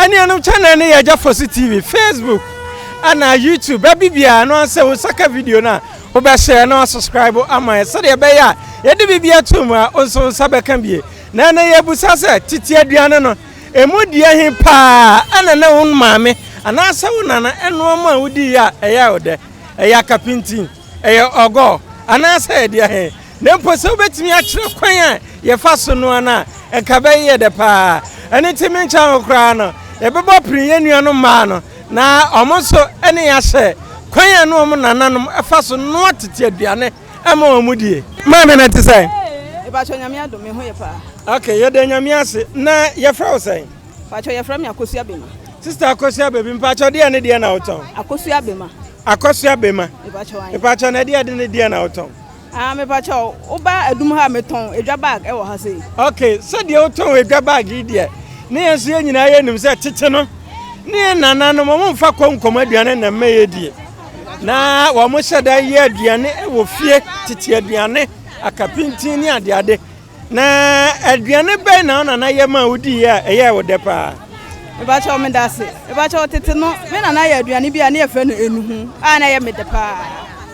Ani anum channel ne Agya Fosu TV, Facebook, ana YouTube, bibia no say wo saka video na wo be share na subscribe ama so de be ya ye de bibia tum a onso sabeka bie na na ye busa se titi aduane no emu die hin pa ana na won maame ana sa wo nana eno ma wodi ya eya ode eya kapintin eya ogo ana sa de hin na mpo so betimi a kire kwan a ye fa so no ana enka be ye de pa ani timi ncha okra no e be bo prin ye nuano ma no na omonso ene ya hye kwan no omo nananom efa so no atete aduane ama omudie ma me na te sai e ba cho nyame adome ho ye pa okay ye de nyame ase na ye fra wo sai pa cho ye fra me Akosu Abema sister Akosu Abema pa cho de ne de na woton Akosu Abema e pa cho na de ne de na woton me pa cho oba adum ha meton edwa bag e wo ha sei okay so de woton edwa bag de ne yesu nyina ye nim se tete no ne nana no mo mfa konkom aduane na meye die na wo mo hyeda ye aduane e wo fie tete aduane akapintin ni ade na aduane be na na ye ma wodi ya eye wo de pa e ba cho me dase e ba cho tete no me na ye aduane bia na ye fe no enuhu na ye me de pa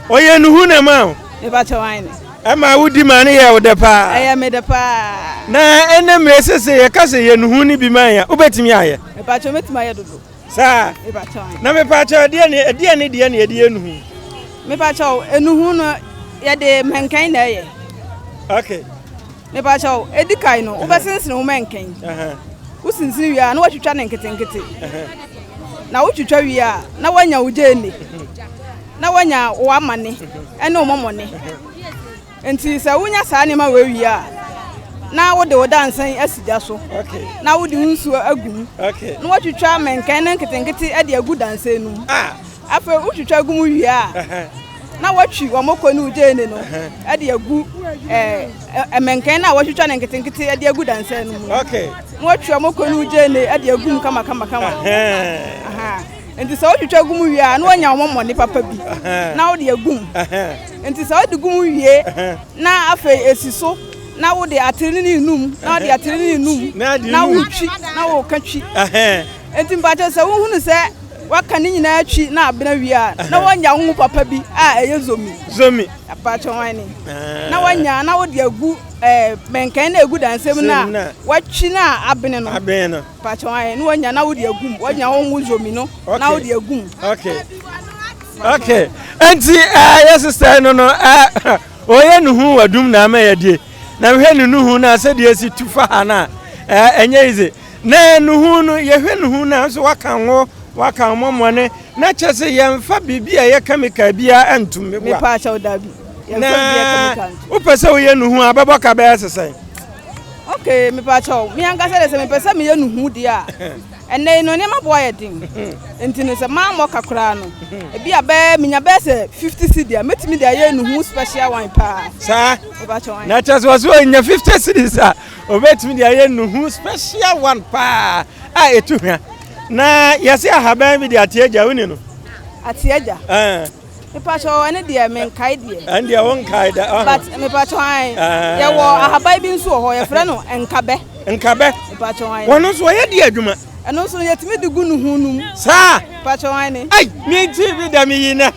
o ye enuhu na ma e ba cho wan ma wodi ma na ye wo de pa ye me de pa na ene mesese ye kase ye enuhu ni bi man ya obetimi aye e ba cho metimi aye dodo sa e ba cho na me pa cho de ne ye de enuhu me pa cho enuhu no ye de menkan na ye okay me pa cho edikai no obesensen wo menkan wo sinsin wi a na watwitwa ne nketenkete na wotwitwa wi a na wanya wo jeni na wanya wo amane ene wo momone enti se wonya saa ne ma we wi a na wo de wo dansan asidia so okay na wo de nsu agum okay na watwitwa menkan ne nketenkete e de agu dansan nu afa wotwitwa agum wi a na watwi wo moko ne ujene no e de agu menkan na watwitwa ne nketenkete e de agu dansan nu okay watwi wo moko ne ujene e de agum kama enti so watwitwa agum wi a na wanya wo momone papa bi na wo de agum enti so de gum wi na afa esiso na wo de atirini num na de atirini num na wo twi na wo ka twi enti mbaje se wo hunu se waka ni nyina atwi na abena wi a na wanya wo papa bi a eye zomi apacho wani na wanya na wo de agu menkan na egu dansem na watwi na abene no apacho wani na wanya na wo de agum wanya wo zomi no na wo de agum okay enti yes sister no oye nuhu wadum na ma yedie na hwe nuhu na se de si tufa ha na enye ize na nuhu no ye hwe nuhu na so waka momone na chese yemfa bibia ye chemical bia antum me pa cha odabi yemfa bibia chemical upese wo ye nuhu ababo ka be sesai okay me pa cha mi anga se me pese me ye nuhu dia ene no ne maboa ye din enti se ma mo kakra no e bia be minya be se 50 cedi metimi dia ye nuhu special wine pa sa me pa cha wine na chese wo so nya 50 cedi sa obetimi dia ye nuhu special one pa etu hwa na yesi ahaban bi de atieja woni no atieja me pa cho ene de men kai de and dia won kai da but me pa cho ai ye wo ahaban bi nso ho ye frɛ no enkabe me pa cho ai wono so ye de adwuma eno so yetimi de gu no hunum sa pa cho ai ni ai mi ti bi da mi yina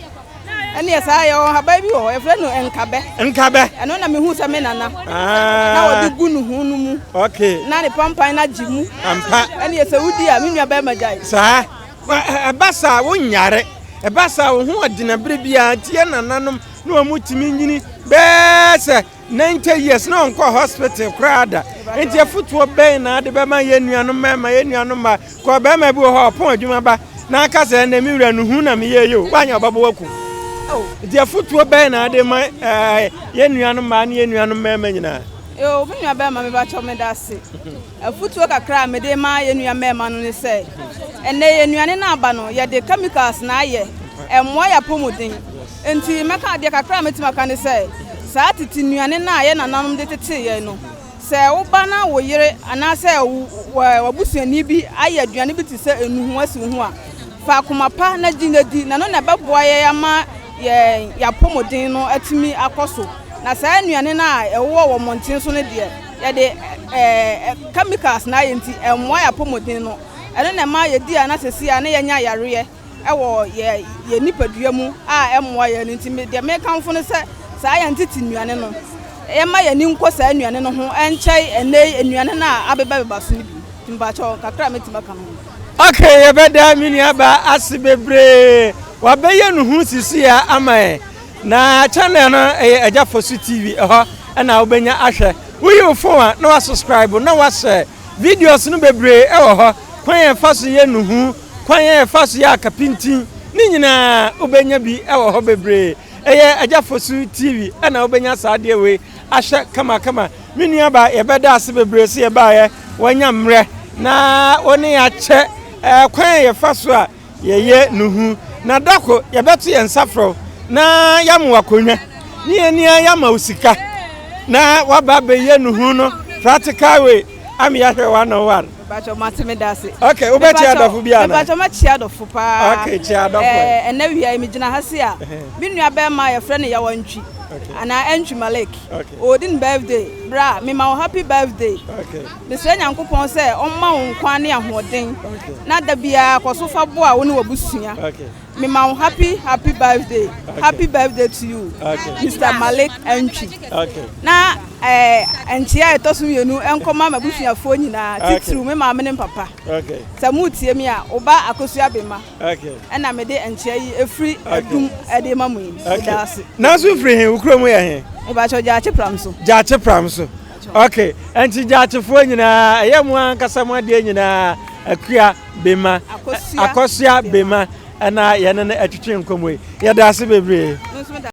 ene ye sa ye wo ahaban bi ho ye frɛ no enkabe eno na me hu sa me nana na wo de gu no hunum okay na ne pampan na jimu ampa ene ye sa wudi a me nua ba majai sa abasa wo nyare ebasa wo ho adina bere bia tie nananom na wo mutimi nyini bese 90 years na onko hospital krada enti afutuo ben na de be ma ye nuanom ma ko be ma bi ho pon adwuma ba na aka se na mi wura nuhu na me ye yo wanya obabo waku enti afutuo ben na de ma ye nuanom ma na ye nuanom ma nyina yo me nua ba ma me ba cho me dase afutuo kakra me de ma ye nua ma no ne se ene ye nuane na aba no ye de chemicals na aye emwa ya pomodin enti meka de kakra metima ka ne se saa titi nuane na aye nananom de tete ye no se wo ba na wo yire ana se wabusuani bi aye aduane bi ti se enuhu asi hu a fa komapa na ginadi na no na beboa ye ama ya pomodin no atimi akoso na saa nuane na ewo wo monten so ne de ye de chemicals na aye enti emwa ya pomodin no ɛno na ma yɛdi a na sesi a na yɛnya yareɛ ɛwɔ yɛ nipadua mu a ɛmmoa yɛ no nti deɛ mekamfo no sɛ saa yɛ ntete nnuane no ɛma yɛ ni nkɔ saa nnuane no ho ɛnkyɛe ɛnɛ nnuane no a abɛba so no bi mpakyɛw kakra metima ka no okay yɛbɛda me nuaba ase bebree wabɛyɛ no ho sisi a ama na channel no ɛyɛ Agya Fosu TV ɛhɔ ɛna wobɛnya ahwɛ woyi wo phone a na wa subscribe na wa share videos no bebree ɛwɔ hɔ kwan yɛ fa so yɛ nuhu kwan yɛ fa so yɛ akapintin ni nyina wobɛnya bi ɛwɔ hɔ bebree ɛyɛ Agya Fosu TV ɛna wobɛnya saa de we ahwɛ kama me nuaba yɛbɛda ase bebree so yɛbaayɛ wanya mrɛ na woni akyɛ kwan yɛ fa so a yɛyɛ nuhu na dako yɛbɛto yɛ nsafro na yamu akonwa ni enia yama usika na waba beye nuhu no practical way am ya hwe 101 bacho matime dase okay obechi adofo bia na bacho ma chi adofo pa okay chi adofo ena wia mi gina ha se a me nua be ma ye frɛ ne ya wantwi ana entwi Malik odin birthday bra me ma happy birthday okay me sɛ nyankopɔn sɛ ɔmma wo nkwan ne ahoden na da bia kɔsofa bo a wo ne wabusua okay me ma happy birthday happy birthday to you Mr. Malik entwi okay na entia etosu yenu enkoma mabusuafo nyina titru me ma me ne papa okay samu tie me a oba akosua bema okay na me de entia yi efri adum ede mamu yi dase na so free he ukromu ya he e ba cho jaache pram so okay enti jaachefo nyina eyemu ankasa mu ade nyina akua bema akosua bema ana yene na atwetwe nkomwe yɛda ase bebree